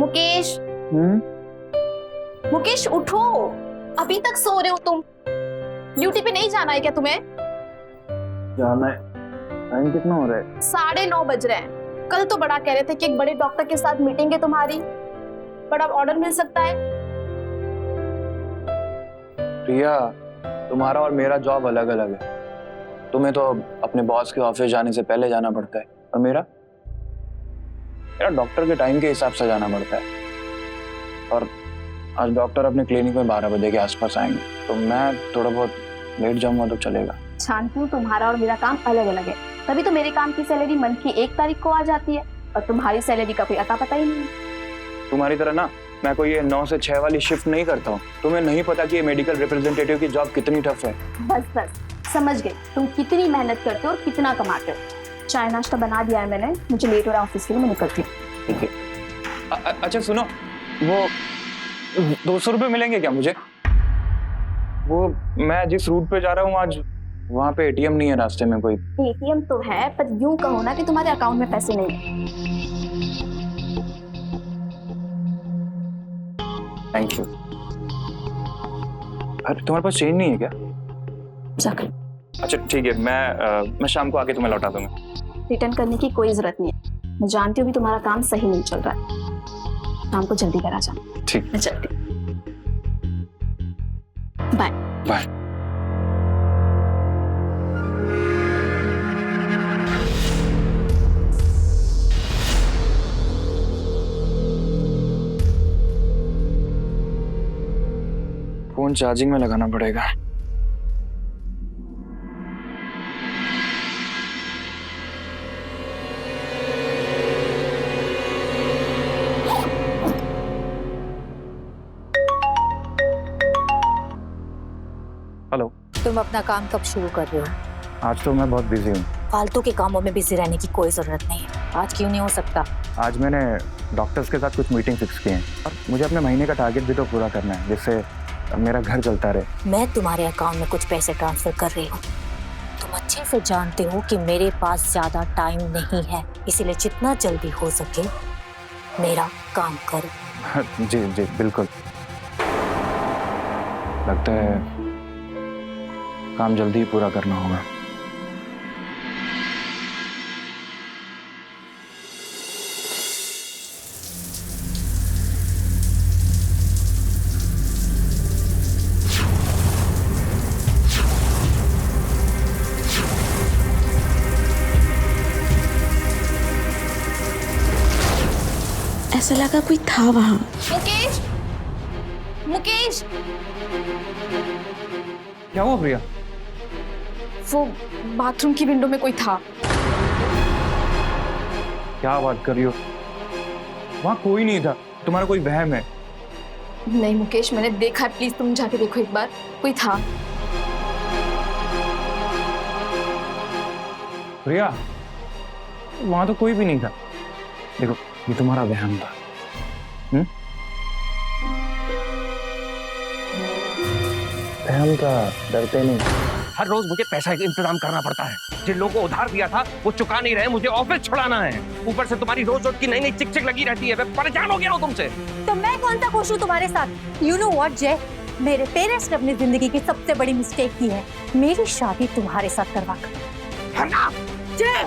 मुकेश, मुकेश उठो, अभी तक सो रहे हो तुम। ड्यूटी पे नहीं जाना है क्या तुम्हें? जाना है। टाइम कितना हो रहा है? 9:30 बज रहे हैं। कल तो बड़ा कह रहे थे कि एक बड़े डॉक्टर के साथ मीटिंग है तुम्हारी, बड़ा ऑर्डर मिल सकता है। प्रिया, तुम्हारा और मेरा जॉब अलग अलग है। तुम्हें तो अपने बॉस के ऑफिस जाने से पहले जाना पड़ता है और मेरा डॉक्टर के टाइम के हिसाब से जाना पड़ता है। और आज डॉक्टर अपने क्लिनिक में 12 बजे के आसपास आएंगे, तो मैं थोड़ा बहुत लेट जाऊंगा तो चलेगा। जानती हूँ तुम्हारा और मेरा काम अलग अलग है, तभी तो मेरे काम की सैलरी मंथ की 1 तारीख को आ जाती है और तुम्हारी सैलरी का कोई अता पता ही नहीं है। तुम्हारी तरह ना मैं कोई ये 9 से 6 वाली शिफ्ट नहीं करता हूँ। तुम्हें नहीं पता कि ये मेडिकल रिप्रेजेंटेटिव की जॉब कितनी टफ है। बस समझ गई तुम कितनी मेहनत करते हो और कितना कमाते हो। चाय नाश्ता बना दिया है मैंने, मुझे लेट हो रहा है ऑफिस के लिए, मैं निकलती हूँ। ठीक है। अच्छा सुनो, वो 200 रुपये मिलेंगे क्या मुझे? वो मैं जिस रूट पे जा रहा हूँ आज, वहाँ पे एटीएम नहीं है रास्ते में कोई। एटीएम तो है, पर यूं कहो ना कि तुम्हारे अकाउंट में पैसे नहीं है। Thank you. अरे तुम्हारे पास चेंज नहीं है क्या? जाकर अच्छा ठीक है, मैं शाम को आके तुम्हें लौटा दूंगा। रिटर्न करने की कोई जरूरत नहीं है, मैं जानती हूँ भी तुम्हारा काम सही नहीं चल रहा है। शाम को जल्दी करा जा। ठीक, मैं चलती हूँ। Bye bye. फोन चार्जिंग में लगाना पड़ेगा। हेलो। तुम अपना काम कब शुरू कर रहे हो? आज तो मैं बहुत बिजी हूँ। फालतू के कामों में बिजी रहने की कोई जरूरत नहीं है। आज क्यों नहीं हो सकता? आज मैंने डॉक्टर्स के साथ कुछ मीटिंग फिक्स की है और मुझे अपने महीने का टारगेट भी तो पूरा करना है, जिससे मेरा घर चलता रहे। मैं तुम्हारे अकाउंट में कुछ पैसे ट्रांसफर कर रही हूँ। तुम अच्छे से जानते हो कि मेरे पास ज्यादा टाइम नहीं है, इसीलिए जितना जल्दी हो सके मेरा काम करो। जी जी बिल्कुल। लगता है काम जल्दी ही पूरा करना होगा। ऐसा लगा कोई था वहां। मुकेश, मुकेश, क्या हुआ प्रिया? वो बाथरूम की विंडो में कोई था। क्या बात कर रही हो? वहां कोई नहीं था, तुम्हारा कोई वहम है। नहीं मुकेश, मैंने देखा है, प्लीज तुम जाके देखो एक बार, कोई था। प्रिया, वहां तो कोई भी नहीं था। देखो ये तुम्हारा वहम था। वहम था, डरते नहीं। हर रोज मुझे पैसा का इंतजाम करना पड़ता है। जिन लोगों को उधार दिया था वो चुका नहीं रहे, मुझे ऑफिस छुड़ाना है। ऊपर से तुम्हारी रोज रोज की नई नई चिक चिक लगी रहती है। मैं परेशान हो गया हूँ तुमसे। तो मैं कौन सा खुश हूँ तुम्हारे साथ? यू नो व्हाट जय, मेरे पेरेंट्स ने अपनी जिंदगी की सबसे बड़ी मिस्टेक की है, मेरी शादी तुम्हारे साथ करवा कर। जय,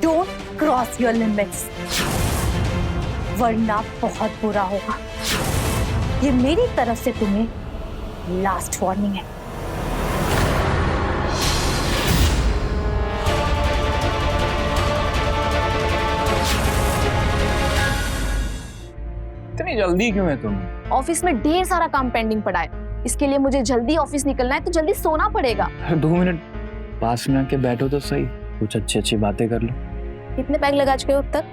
डोंट क्रॉस योर लिमिट्स, वरना बहुत बुरा होगा। ये मेरी तरफ से तुम्हें लास्ट वार्निंग है। इतनी जल्दी क्यों है तुम्हें? ऑफिस में ढेर सारा काम पेंडिंग पड़ा है, इसके लिए मुझे जल्दी ऑफिस निकलना है, तो जल्दी सोना पड़ेगा। 2 मिनट पास में आके बैठो तो सही, कुछ अच्छी अच्छी बातें कर लो। कितने पैग लगा चुके हो अब तक?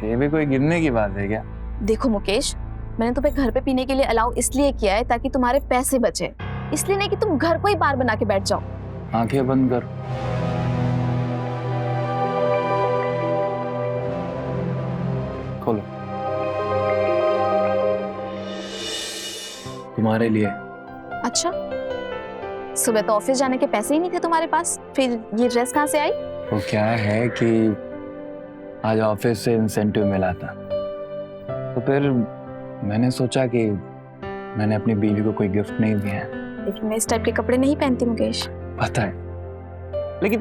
ये भी कोई गिरने की बात है क्या? देखो मुकेश, मैंने तुम्हें घर पे पीने के लिए अलाउ इसलिए किया है ताकि तुम्हारे पैसे बचे, इसलिए नहीं कि तुम घर को ही बार बना के बैठ जाओ। आंखें बंद कर। खोलो। तुम्हारे लिए। अच्छा, सुबह तो ऑफिस जाने के पैसे ही नहीं थे तुम्हारे पास, फिर ये ड्रेस कहाँ से आई? वो क्या है कि आज ऑफिस से इंसेंटिव मिला था, तो फिर मैंने सोचा कि मैंने अपनी बीवी को कोई गिफ्ट नहीं दिया है। लेकिन मैं इस टाइप के कपड़े नहीं पहनती मुकेश। पता है, लेकिन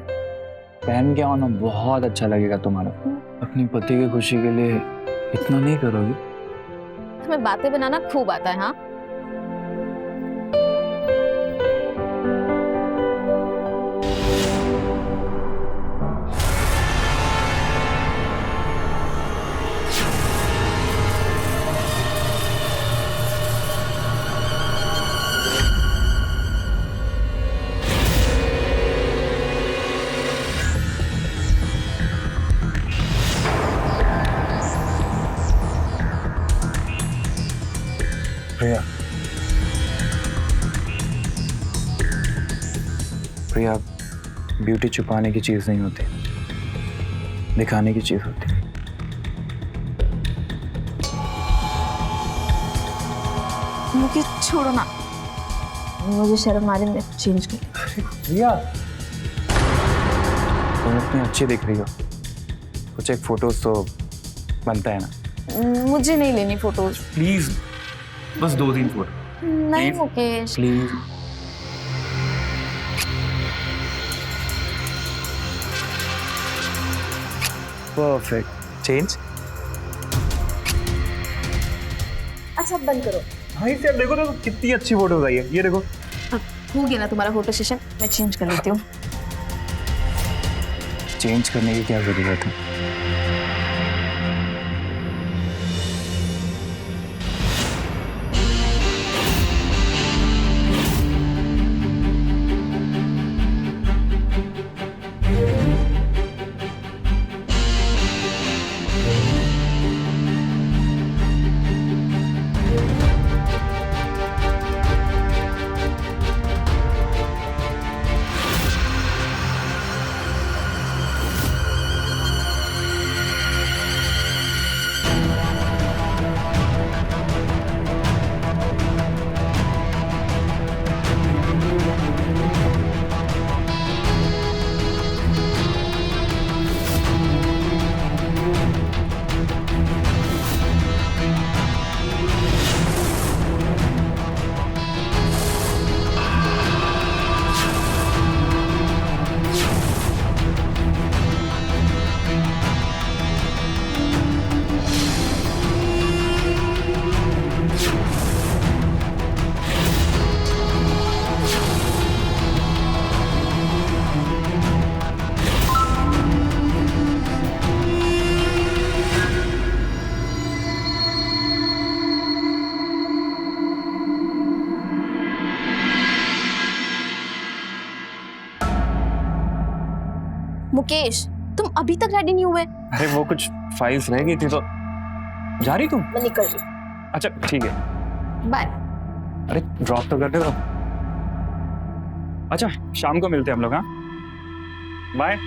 पहन के आना बहुत अच्छा लगेगा तुम्हारा। अपनी पति की खुशी के लिए इतना नहीं करोगी? तुम्हें बातें बनाना खूब आता है। हाँ, प्रिया, प्रिया, ब्यूटी छुपाने की चीज नहीं होती, दिखाने की चीज होती है। मुकेश छोड़ो ना, मुझे शर्म आ रही है, मैं चेंज कर। प्रिया, तुम इतनी अच्छी दिख रही हो, कुछ एक फोटोज तो बनता है ना? मुझे नहीं लेनी फोटोज। प्लीज, बस 2-3 फोटो नहीं Please. Mukesh. Please. Perfect. Change. अच्छा बंद करो। हाँ इसे देखो तो कितनी अच्छी फोटोज आई है, ये देखो। हो गया ना तुम्हारा फोटो सेशन, मैं चेंज कर लेती हूँ। चेंज करने की क्या जरूरत है? मुकेश, तुम अभी तक रेडी नहीं हुए? अरे वो कुछ फाइल्स रह गई थी तो। जा रही तुम? मैं निकल रही हूँ। अच्छा ठीक है। बाय। अरे ड्रॉप तो करते दो। अच्छा शाम को मिलते हैं हम लोग। हाँ बाय।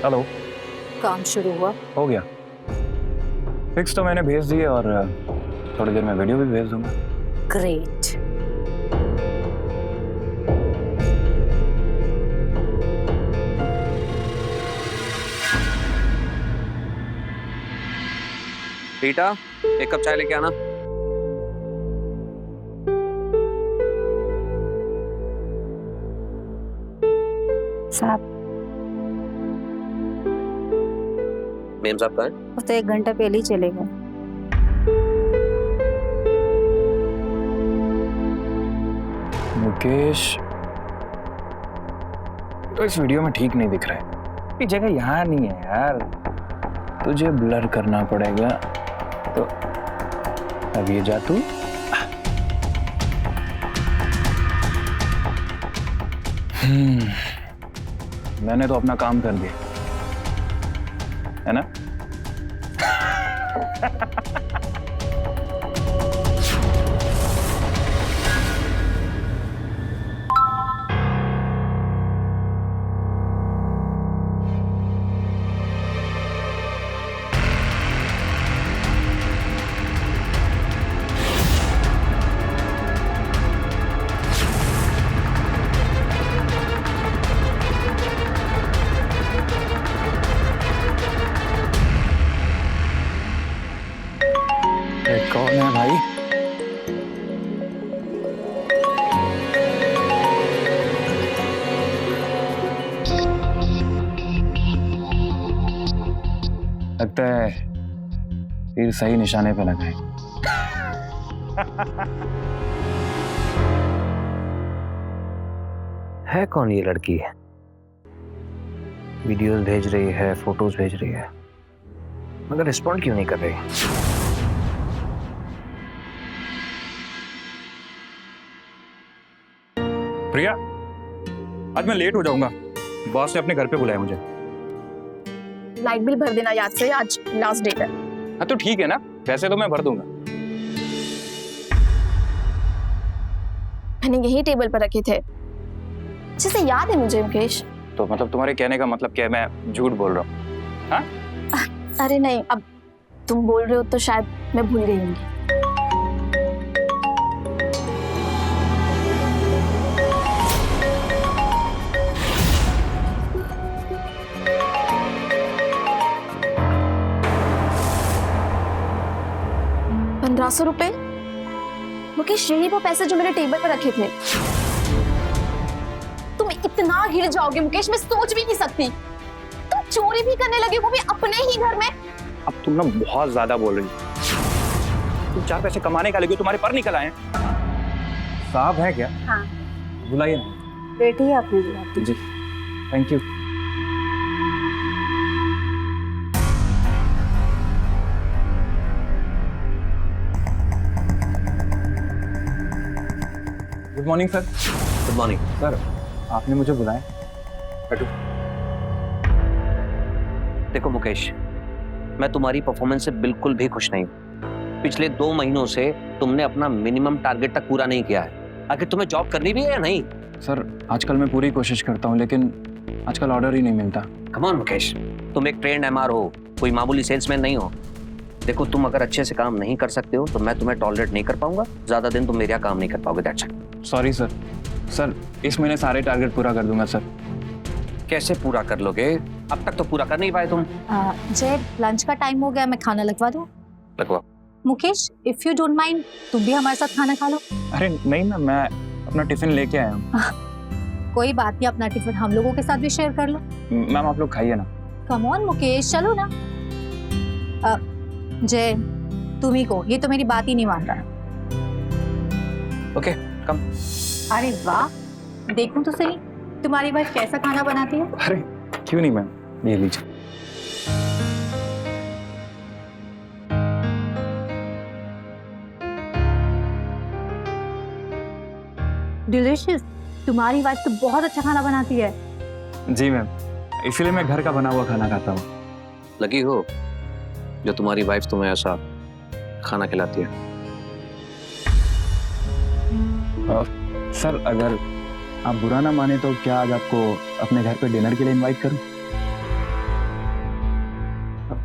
हेलो। काम शुरू हुआ? हो गया फिक्स तो मैंने भेज दिए और थोड़ी देर में वीडियो भी भेज दूंगा। ग्रेट। रीटा, एक कप चाय लेके आना। साहब, मेम साहब कहाँ हैं? वो तो 1 घंटा पहले ही चले गए। मुकेश तो इस वीडियो में ठीक नहीं दिख रहा है। ये जगह यहाँ नहीं है यार, तुझे ब्लर करना पड़ेगा। तो अब ये जा तू। मैंने तो अपना काम कर दिया है ना। कौन है भाई? लगता है तीर सही निशाने पे लगा है। है कौन ये लड़की? वीडियोस भेज रही है, फोटोज भेज रही है, मगर रिस्पॉन्ड क्यों नहीं कर रही? प्रिया, आज मैं लेट हो जाऊंगा। बॉस ने अपने घर पे बुलाया मुझे। लाइट बिल भर देना याद से, आज लास्ट डेट है। हाँ तो ठीक है ना, पैसे तो मैं भर दूंगा। मैंने यही टेबल पर रखे थे। अच्छे से याद है मुझे मुकेश। तो मतलब तुम्हारे कहने का मतलब क्या है, मैं झूठ बोल रहा हूँ? हाँ? अरे नहीं, अब तुम बोल रहे हो तो शायद मैं भूल गई होंगी। ₹1500? मुकेश, यही वो पैसे जो मेरे टेबल पर रखे थे। तुम इतना गिर जाओगे मुकेश, मैं सोच भी नहीं सकती। तुम चोरी भी करने लगे, वो भी अपने ही घर में। अब तुम ना बहुत ज्यादा बोल रही हो। तुम 4 पैसे कमाने का लगे, तुम्हारे पर निकल आए। साहब है क्या? हाँ। बुलाइए ना। बेटी है अपनी बुलाती। जी, thank you. Good morning sir. Good morning sir, आपने मुझे बुलाया। बैठो। देखो मुकेश, मैं तुम्हारी परफॉर्मेंस से बिल्कुल भी खुश नहीं हूँ। पिछले 2 महीनों से तुमने अपना मिनिमम टारगेट तक पूरा नहीं किया है। आखिर तुम्हें जॉब करनी भी है या नहीं? सर, आजकल मैं पूरी कोशिश करता हूँ, लेकिन आजकल ऑर्डर ही नहीं मिलता। कम ऑन मुकेश, तुम एक ट्रेंड एमआर हो, कोई मामूली सेल्समैन नहीं हो। देखो, तुम अगर अच्छे से काम नहीं कर सकते हो तो मैं तुम्हें टॉलरेट नहीं कर पाऊंगा। ज्यादा दिन तुम मेरे यहाँ काम नहीं कर पाओगे। That's it. Sorry sir. Sir, इस महीने सारे टारगेट पूरा कर दूंगा सर। कैसे पूरा कर लोगे? अब तक तो पूरा कर नहीं पाए तुम। जय, लंच का टाइम हो गया, मैं खाना लगवा दूं? लगवाओ। Mukesh, if you don't mind, तुम भी हमारे साथ खाना खा लो। अरे नहीं ना, मैं अपना टिफिन लेके आया हूँ। कोई बात नहीं, अपना टिफिन हम लोगों के साथ भी शेयर कर लो। मैम, आप लोग खाइए ना। कम ऑन मुकेश, चलो ना। जय, तुम ही को, ये तो मेरी बात ही नहीं मान रहा। ओके, कम। अरे वाह, देखूं तो सही तुम्हारी वाइफ कैसा खाना बनाती है। अरे क्यों नहीं मैम, ये लीजिए। डिलीशियस, तुम्हारी वाइफ तो बहुत अच्छा खाना बनाती है। जी मैम, इसीलिए मैं घर का बना हुआ खाना खाता हूँ। लकी हो जो तुम्हारी वाइफ तुम्हें ऐसा खाना खिलाती है। सर, अगर आप बुरा ना माने तो क्या आज आपको अपने घर पे डिनर के लिए इनवाइट करूं?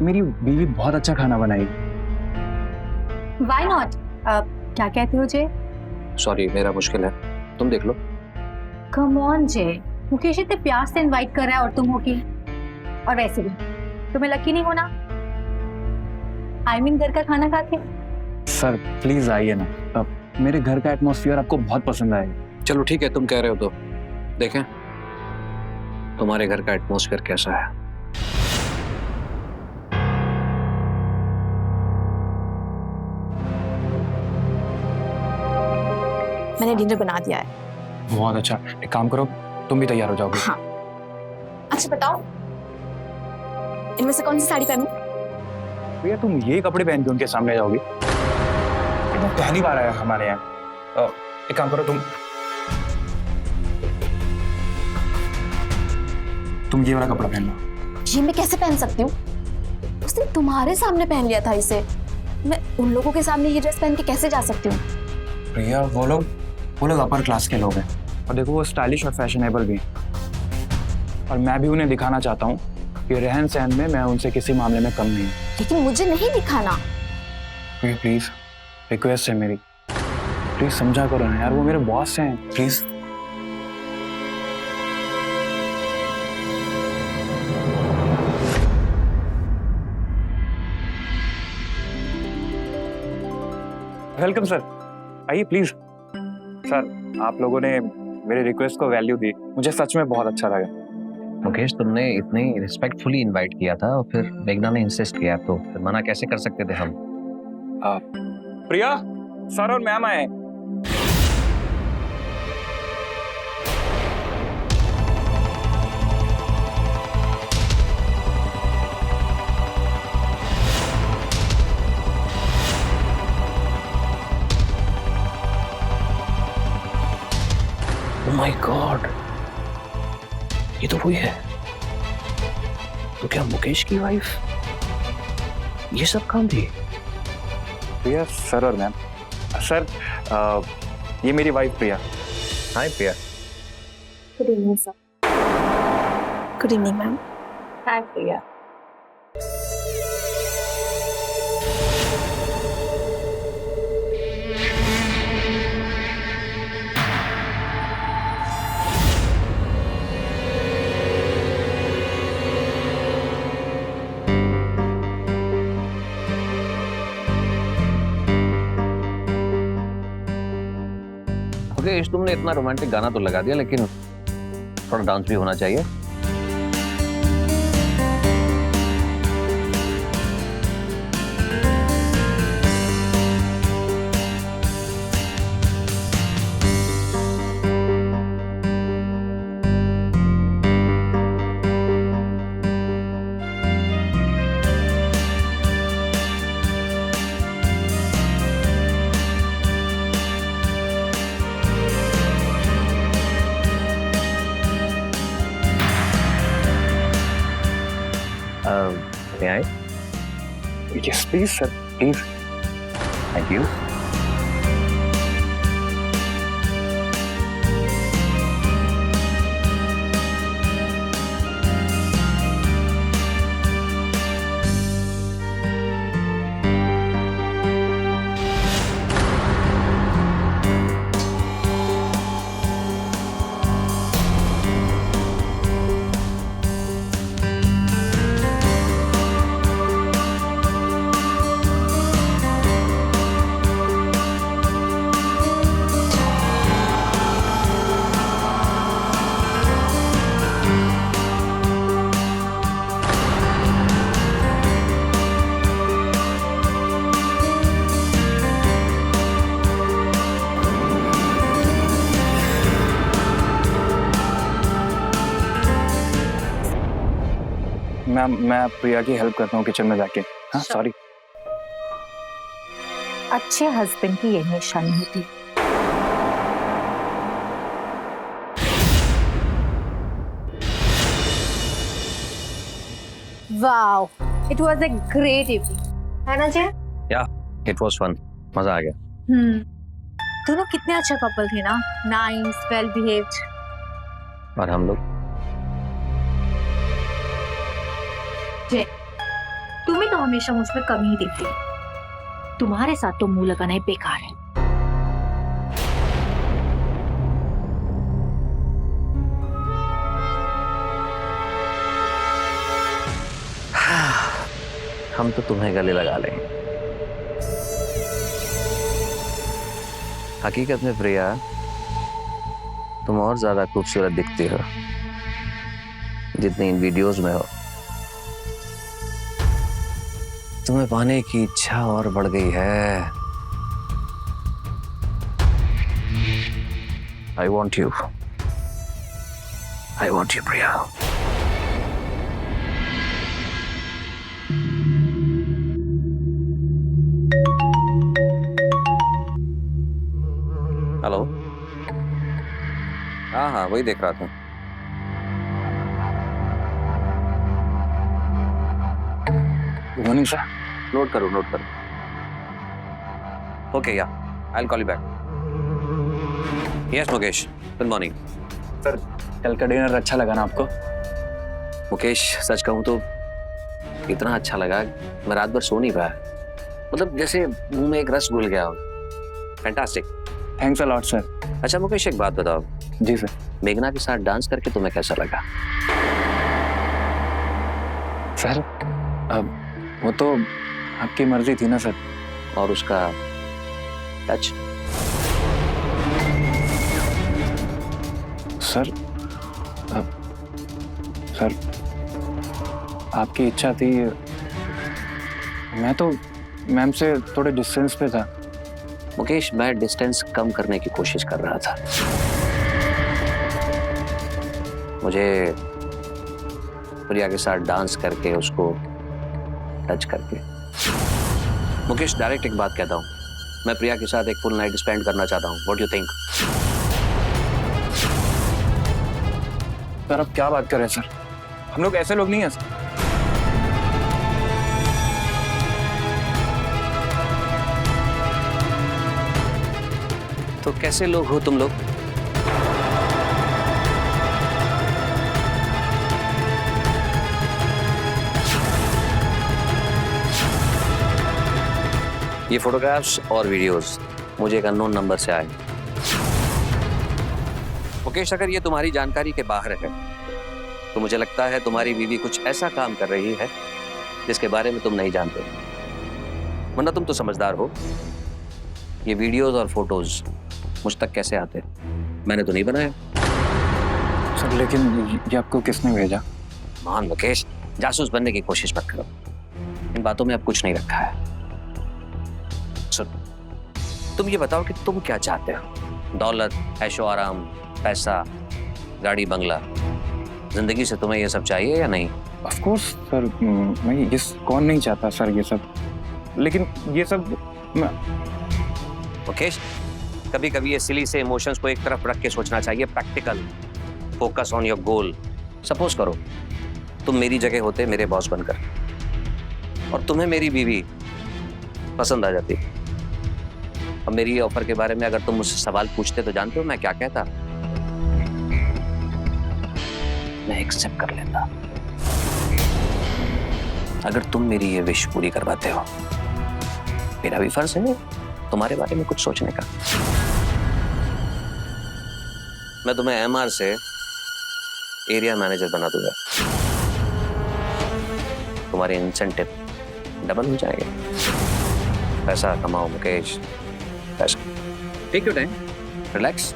मेरी बीवी बहुत अच्छा खाना बनाएगी। Why not? क्या कहते हो जय? सॉरी, मेरा मुश्किल है, तुम देख लो। कम ऑन जय, मुकेश इतने प्यार से इनवाइट कर रहा है और तुम हो की। और वैसे भी तुम्हें लकी नहीं होना, आई मीन घर का खाना खा के। सर प्लीज आइए ना, मेरे घर का एटमॉस्फेयर आपको बहुत पसंद आएगा। चलो ठीक है, तुम कह रहे हो तो देखें तुम्हारे घर का एटमॉस्फेयर कैसा है। मैंने डिनर बना दिया है। बहुत अच्छा, एक काम करो, तुम भी तैयार हो जाओगे। हाँ। अच्छा बताओ, इनमें से कौन सी साड़ी पहनूं? भैया, तुम ये कपड़े पहन के उनके सामने जाओगी? तुम पहली बार आया हमारे यहाँ। एक काम करो, तुम ये वाला कपड़ा पहन लो। ये मैं कैसे पहन सकती हूँ? उसने तुम्हारे सामने पहन लिया था इसे। मैं उन लोगों के सामने ये ड्रेस पहन के कैसे जा सकती हूँ? भैया, वो लोग अपर क्लास के लोग हैं, और देखो वो स्टाइलिश और फैशनेबल भी हैं। और मैं भी उन्हें दिखाना चाहता हूँ कि रहन सहन में मैं उनसे किसी मामले में कम नहीं हूँ। लेकिन मुझे नहीं दिखाना। भैया प्लीज, रिक्वेस्ट है मेरी, प्लीज समझा करो ना यार, वो मेरे बॉस हैं, प्लीज। वेलकम सर, आइए प्लीज। सर आप लोगों ने मेरे रिक्वेस्ट को वैल्यू दी, मुझे सच में बहुत अच्छा लगा। मुकेश, तुमने इतनी रिस्पेक्टफुली इनवाइट किया था और फिर मेघना ने इंसिस्ट किया, तो फिर मना कैसे कर सकते थे हम? प्रिया, सर और मैम आए। ओह माय गॉड, ये तो वही है। तो क्या मुकेश की वाइफ ये सब काम थी? प्रिया, सर और मैम। सर ये मेरी wife Priya. Hi Priya. Good evening sir. Good evening ma'am. Hi Priya. Mukesh, तुमने इतना रोमांटिक गाना तो लगा दिया, लेकिन थोड़ा डांस भी होना चाहिए। May I? Yes please sir, please. Thank you. Ma'am, मैं प्रिया की हेल्प करता हूँ किचन में जाके। हाँ सॉरी। अच्छे हस्बैंड की यही निशानी होती है। Wow, it was a great evening, है ना जय? It was fun. मजा आ गया। दोनों कितने अच्छे कपल थे ना, नाइस, वेल बिहेव्ड। और हम लोग? जय, तुम्हें तो हमेशा मुझ में कमी ही दिखती है। तुम्हारे साथ तो मुंह लगाना ही बेकार है। हम तो तुम्हें गले लगा लेंगे। हकीकत में प्रिया, तुम और ज्यादा खूबसूरत दिखती हो जितनी इन वीडियोस में हो। तुम्हें पाने की इच्छा और बढ़ गई है। I want you. I want you, Priya. Hello. हाँ हाँ, वही देख रहा था। Good morning sir. नोट करो, नोट करो। ओके, या I will call you back. Yes Mukesh, good morning. Sir कल का डिनर अच्छा लगा ना आपको? मुकेश, सच कहूँ तो इतना अच्छा लगा, मैं रात भर सो नहीं पाया। मतलब जैसे मुंह में एक रस घुल गया हो। Fantastic. Thanks a lot sir. अच्छा मुकेश, एक बात बताओ। जी सर। मेघना के साथ डांस करके तुम्हें कैसा लगा? सर अब वो तो आपकी मर्जी थी ना सर। और उसका टच। सर सर आपकी इच्छा थी, मैं तो मैम से थोड़े डिस्टेंस पे था। मुकेश, मैं डिस्टेंस कम करने की कोशिश कर रहा था। मुझे प्रिया के साथ डांस करके, उसको टच करके। मुकेश, डायरेक्ट एक बात कहता हूँ, मैं प्रिया के साथ एक फुल नाइट स्पेंड करना चाहता हूँ। What do you think? Sir आप क्या बात कर रहे हैं सर, हम लोग ऐसे लोग नहीं हैं सर। तो कैसे लोग हो तुम लोग? ये फोटोग्राफ्स और वीडियोस मुझे एक अननोन नंबर से आए। मुकेश, अगर ये तुम्हारी जानकारी के बाहर है तो मुझे लगता है तुम्हारी बीवी कुछ ऐसा काम कर रही है जिसके बारे में तुम नहीं जानते, वरना तुम तो समझदार हो। ये वीडियोस और फोटोज मुझ तक कैसे आते? मैंने तो नहीं बनाया। सर लेकिन ये आपको किसने भेजा? मान मुकेश, जासूस बनने की कोशिश मत करो। इन बातों में अब कुछ नहीं रखा है। सुन, तुम ये बताओ कि तुम क्या चाहते हो? दौलत, ऐशो आराम, पैसा, गाड़ी बंगला, जिंदगी से तुम्हें ये सब चाहिए या नहीं? ऑफ कोर्स सर, मैं ये कौन नहीं चाहता सर ये सब, लेकिन ये सब मुकेश, कभी कभी ये सिली से इमोशंस को एक तरफ रख के सोचना चाहिए। Practical, focus on your goal. Suppose करो तुम मेरी जगह होते मेरे बॉस बनकर, और तुम्हें मेरी बीवी पसंद आ जाती। अब मेरी ऑफर के बारे में अगर तुम मुझसे सवाल पूछते तो जानते हो मैं क्या कहता? मैं एक्सेप्ट कर लेता। अगर तुम मेरी ये विश पूरी करवाते हो, मेरा भी फर्ज है तुम्हारे बारे में कुछ सोचने का। मैं तुम्हें एमआर से एरिया मैनेजर बना दूंगा। तुम्हारे इंसेंटिव डबल हो जाएंगे। पैसा कमाओ मुकेश, पैसा। टेक योर टाइम, रिलैक्स,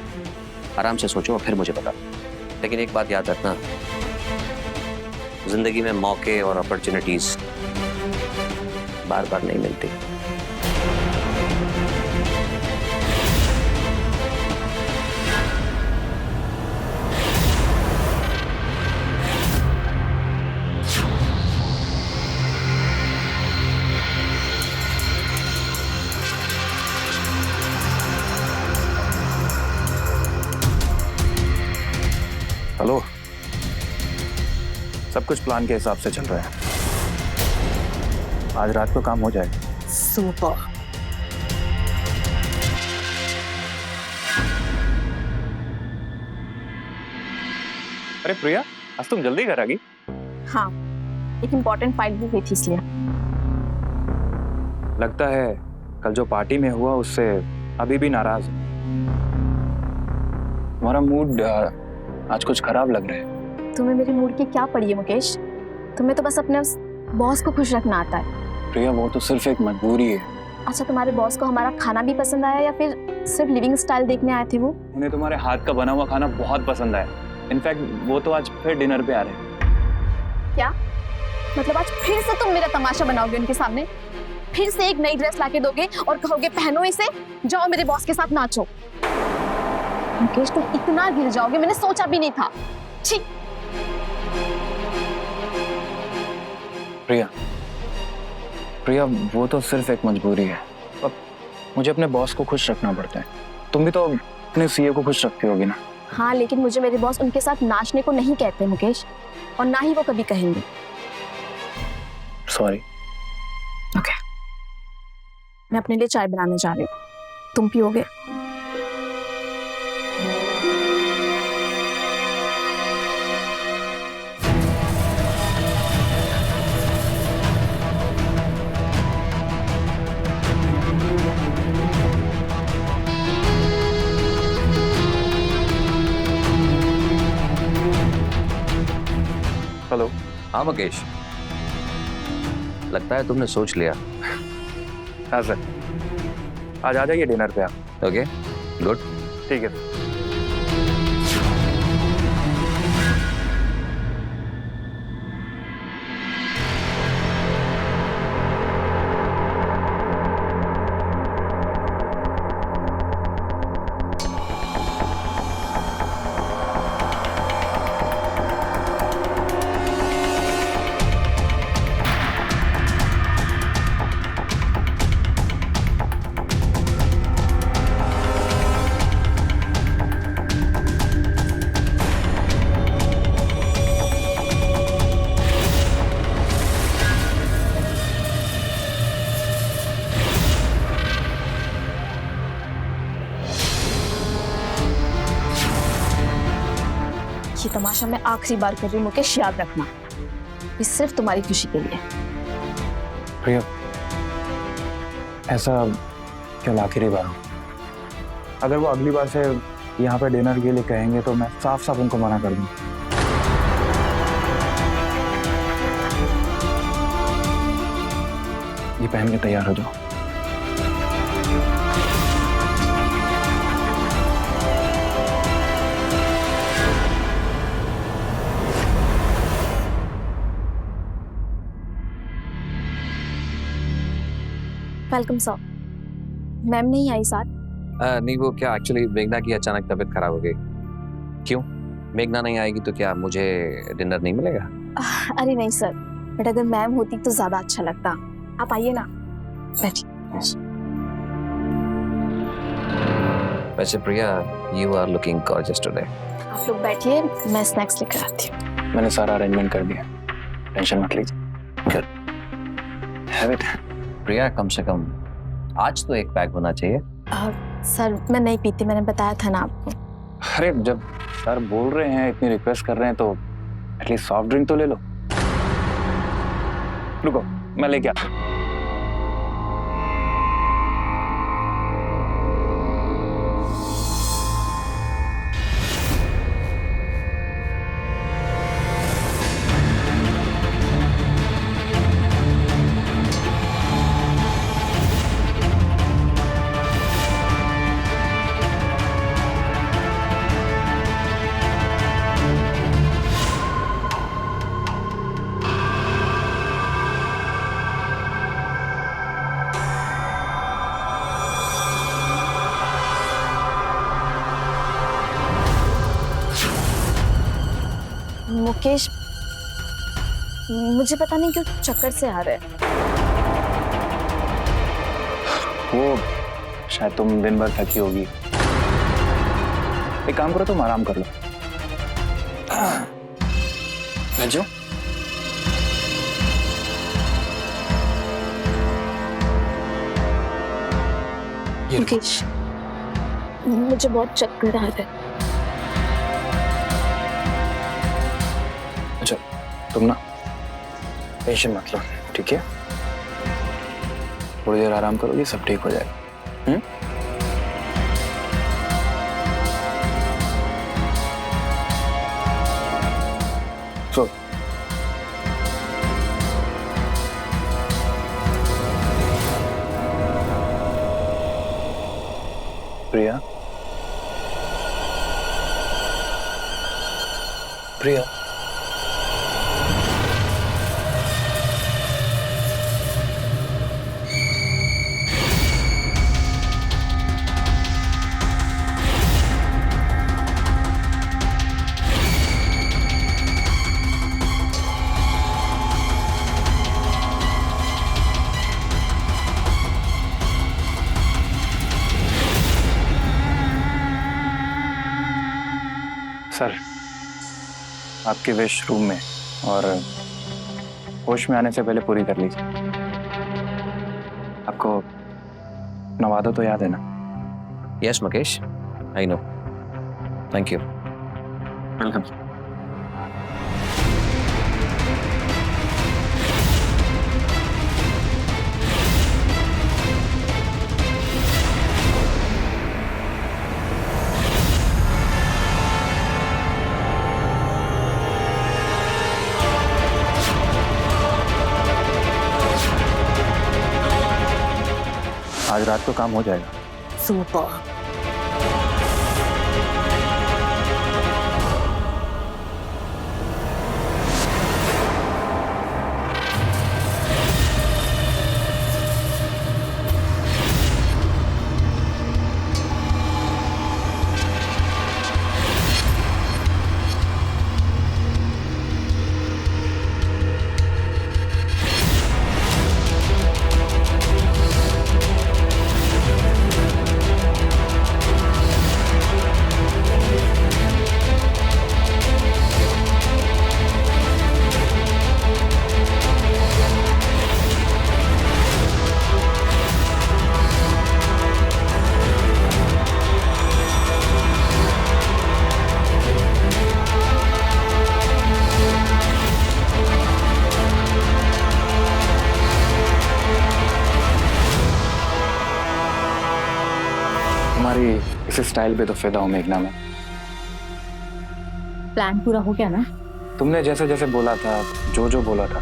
आराम से सोचो और फिर मुझे बताओ। लेकिन एक बात याद रखना, जिंदगी में मौके और अपॉर्चुनिटीज बार बार नहीं मिलती। हेलो, सब कुछ प्लान के हिसाब से चल रहा है। आज रात को काम हो जाएगा। सुपर। अरे प्रिया, आज तुम जल्दी घर आ गई। हाँ, एक इम्पोर्टेंट फाइल भी हुई थी इसलिए। लगता है कल जो पार्टी में हुआ उससे अभी भी नाराज है। तुम्हारा मूड आज कुछ खराब लग रहा है। तुम्हें मेरे मूड की क्या पड़ी है मुकेश? तुम्हें तो बस अपने बॉस को खुश रखना आता है। प्रिया, वो तो सिर्फ एक मजबूरी है। अच्छा, तुम्हारे बॉस को हमारा खाना भी पसंद आया या फिर सिर्फ लिविंग स्टाइल देखने आए थे वो? उन्हें तुम्हारे हाथ का बना हुआ खाना बहुत पसंद आया। इनफैक्ट वो तो आज फिर डिनर पे आ रहे हैं। क्या मतलब आज फिर से तुम मेरा तमाशा बनाओगे उनके सामने? फिर से एक नई ड्रेस लाके दोगे और कहोगे पहनो इसे, जाओ मेरे बॉस के साथ नाचो? मुकेश, तुम इतना गिर जाओगे मैंने सोचा भी नहीं था। छी। प्रिया, प्रिया, वो तो सिर्फ एक मजबूरी है। अब मुझे अपने बॉस को खुश रखना पड़ता है। तुम भी तो अपने सीए को खुश रखती होगी ना? हाँ, लेकिन मुझे मेरे बॉस उनके साथ नाचने को नहीं कहते मुकेश, और ना ही वो कभी कहेंगे। सॉरी। ओके, मैं अपने लिए चाय बनाने जा रही हूँ, तुम पियोगे? हेलो। हाँ मुकेश, लगता है तुमने सोच लिया। हाँ सर, आज आ जाइए डिनर पे आप। Okay good. ठीक है। ये तमाशा मैं आखिरी बार कर रही हूँ मुकेश, याद रखना, ये सिर्फ तुम्हारी खुशी के लिए। प्रिया, ऐसा कल आखिरी बार हो। अगर वो अगली बार से यहाँ पे डिनर के लिए कहेंगे तो मैं साफ साफ उनको मना कर दूँ। ये पहन के तैयार हो जाओ। Welcome sir. मैम नहीं आई साथ? नहीं वो क्या एक्चुअली मेघना की अचानक तबीयत खराब हो गई। क्यों? मेघना नहीं आएगी तो क्या मुझे डिनर नहीं मिलेगा? अरे नहीं सर, बट अगर मैम होती तो ज्यादा अच्छा लगता। आप आइए ना, बैठिए। वैसे Priya, you are looking gorgeous today. आप लोग बैठिए, मैं स्नैक्स लेकर आती हूँ। मैंने सारा अरेंजमेंट कर दिया, टेंशन मत लीजिए। Have it. प्रिया, कम से कम आज तो एक पैक होना चाहिए। सर मैं नहीं पीती, मैंने बताया था ना आपको। अरे जब सर बोल रहे हैं, इतनी रिक्वेस्ट कर रहे हैं तो एटलीस्ट सॉफ्ट ड्रिंक तो ले लो। रुको, मैं लेके आता हूँ। मुकेश, मुझे पता नहीं क्यों चक्कर से आ रहे हैं। वो शायद तुम दिन भर थकी होगी। एक काम करो, तुम आराम कर लो। बैठ जाओ। मुकेश, मुझे बहुत चक्कर आ रहे हैं। अच्छा, तुम ना टेंशन मत लो, ठीक है? थोड़ी देर आराम करोगी, सब ठीक हो जाएगा। सो प्रिया, प्रिया, सर आपकी विश रूम में, और होश में आने से पहले पूरी कर लीजिए। आपको नवादा तो याद है ना? Yes Mukesh, I know. Thank you. Welcome. आज रात को काम हो जाएगा। सुपर। तुम्हारी इस स्टाइल पे तो फिदा हूँ मेघना में। प्लान पूरा हो गया ना? तुमने जैसे जैसे बोला था, जो जो बोला था,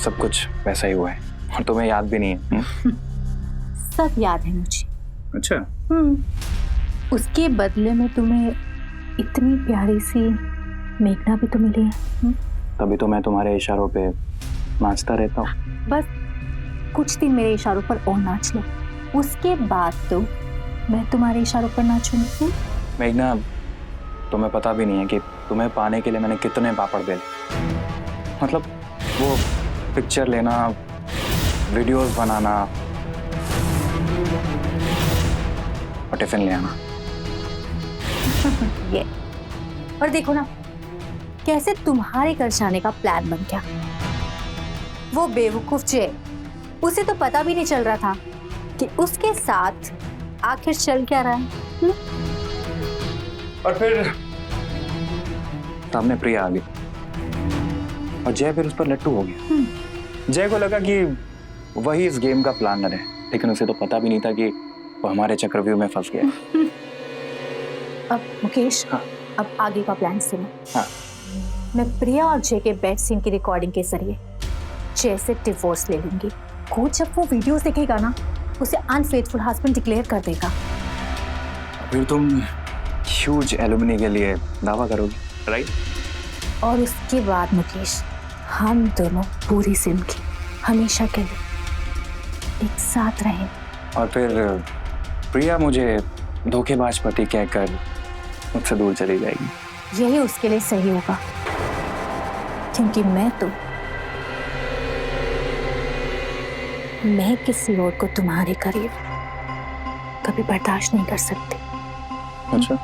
सब कुछ वैसा ही हुआ है। और तुम्हें याद भी नहीं है। सब याद है मुझे। अच्छा। उसके बदले में तुम्हें इतनी प्यारी सी मेघना भी तो मिली है। तभी तो मैं तुम्हारे इशारों पे नाचता रहता हूँ। बस कुछ दिन मेरे इशारों पर और नाच लो, उसके बाद तो मैं तुम्हारे इशारों पर नाचूंगी। मेघना, तुम्हें पता भी नहीं है कि तुम्हें पाने के लिए मैंने कितने पापड़ बेले। मतलब वो पिक्चर लेना, वीडियोस बनाना और टिफिन ले आना। ये और देखो ना कैसे तुम्हारे घर जाने का प्लान बन गया। वो बेवकूफ जे, उसे तो पता भी नहीं चल रहा था कि उसके साथ आखिर चल क्या रहा है। और फिर सामने प्रिया आ गई और जय फिर उस पर लट्टू हो गया। जय को लगा कि वही इस गेम का प्लानर है, लेकिन उसे तो पता भी नहीं था कि वो हमारे चक्रव्यूह में फंस गया। अब मुकेश, हाँ। अब आगे का प्लान सुनो। हाँ। मैं प्रिया और जय के बेड सीन की रिकॉर्डिंग के जरिए जय से डिवोर्स ले लूंगी। वो जब वो वीडियोस देखेगा ना, उसे अनफेथफुल हस्बैंड डिक्लेयर कर देगा। फिर तुम ह्यूज एलुमनी के लिए दावा करोगी, राइट? और उसके बाद मुकेश, हम दोनों पूरी जिंदगी हमेशा के लिए एक साथ रहें। और फिर प्रिया मुझे धोखेबाज पति कहकर मुझसे दूर चली जाएगी। यही उसके लिए सही होगा, क्योंकि मैं किसी और को तुम्हारे करीब कभी बर्दाश्त नहीं कर सकती। अच्छा।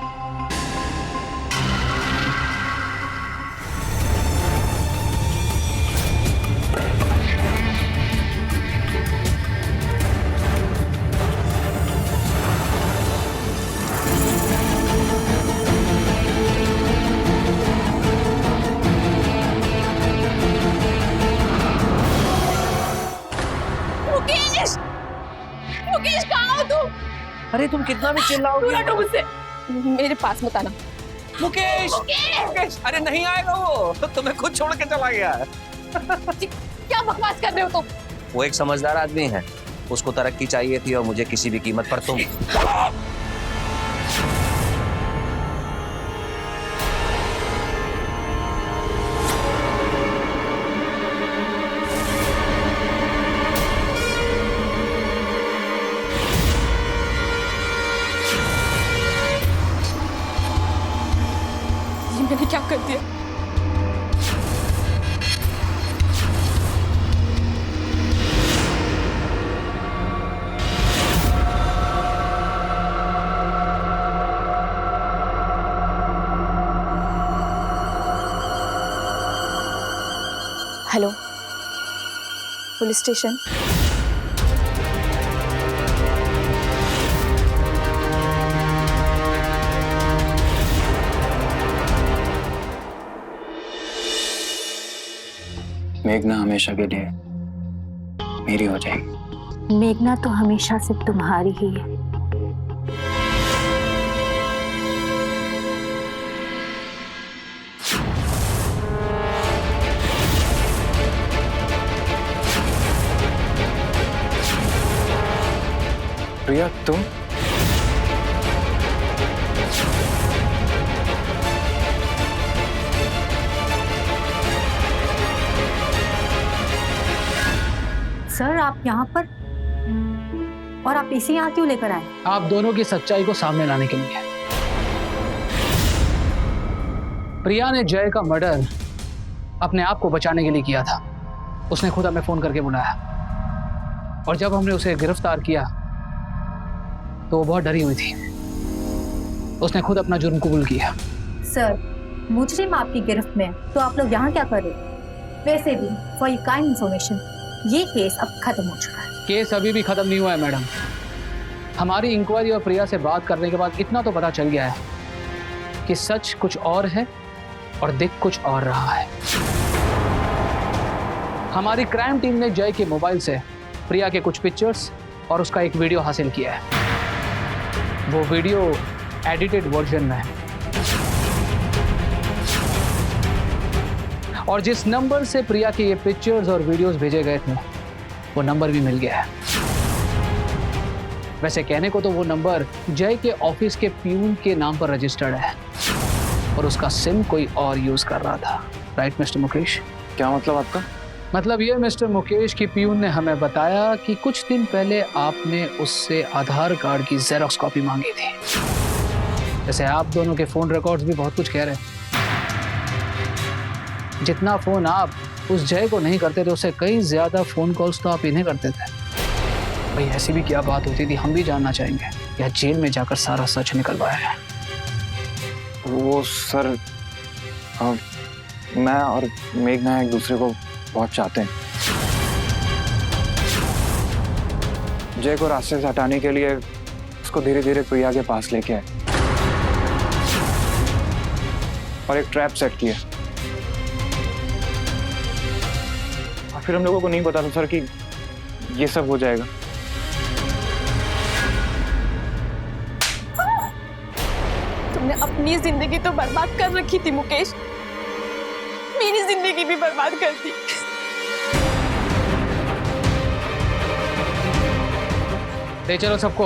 मुकेश, मुकेश कहाँ हो तुम? अरे तुम कितना भी चिल्लाओगे। हटो मुझसे, मेरे पास मत आना। मुकेश, मुकेश, अरे नहीं आएगा वो, तो तुम्हें खुद छोड़ के चला गया है। क्या बकवास कर रहे हो तुम? वो एक समझदार आदमी है, उसको तरक्की चाहिए थी और मुझे किसी भी कीमत पर तुम। ये मैंने क्या कर दिया? Hello, police station. मेघना हमेशा के लिए मेरी हो जाएगी। मेघना तो हमेशा से तुम्हारी ही है। प्रिया तुम? सर आप यहाँ पर, और आप इसे यहाँ क्यों लेकर आए? आप दोनों की सच्चाई को सामने लाने के लिए। प्रिया ने जय का मर्डर अपने आप को बचाने के लिए किया था। उसने खुद हमें फोन करके बुलाया, और जब हमने उसे गिरफ्तार किया तो वो बहुत डरी हुई थी। उसने खुद अपना जुर्म कबूल किया। सर मुजरिम आपकी गिरफ्त में है, तो आप लोग यहाँ क्या कर रहे हो? वैसे भी फॉर योर काइंड इंफॉर्मेशन, ये केस अब खत्म हो चुका है। केस अभी भी खत्म नहीं हुआ है मैडम। हमारी इंक्वायरी और प्रिया से बात करने के बाद इतना तो पता चल गया है कि सच कुछ और है और दिख कुछ और रहा है। हमारी क्राइम टीम ने जय के मोबाइल से प्रिया के कुछ पिक्चर्स और उसका एक वीडियो हासिल किया है। वो वीडियो एडिटेड वर्जन में है, और जिस नंबर से प्रिया के ये पिक्चर्स और वीडियोस भेजे गए थे वो नंबर भी मिल गया है। वैसे कहने को तो वो नंबर जय के ऑफिस के प्यून के नाम पर रजिस्टर्ड है, और उसका सिम कोई और यूज कर रहा था। Right mister Mukesh? क्या मतलब आपका? मतलब ये मिस्टर मुकेश की प्यून ने हमें बताया कि कुछ दिन पहले आपने उससे आधार कार्ड की जेरॉक्स कॉपी मांगी थी। जैसे आप दोनों के फोन रिकॉर्ड्स भी बहुत कुछ कह रहे हैं। जितना फोन आप उस जय को नहीं करते थे, उससे कई ज्यादा फोन कॉल्स तो आप इन्हें करते थे। भाई ऐसी भी क्या बात होती थी, हम भी जानना चाहेंगे। या जेल में जाकर सारा सच निकलवाया है? वो सर, मैं और मेघना एक दूसरे को बहुत चाहते हैं। जय को रास्ते से हटाने के लिए उसको धीरे धीरे प्रिया के पास लेके आए और एक ट्रैप सेट किया। और फिर हम लोगों को नहीं पता था सर कि ये सब हो जाएगा। तुमने अपनी जिंदगी तो बर्बाद कर रखी थी मुकेश, मेरी जिंदगी भी बर्बाद कर दी। ले चलो सबको।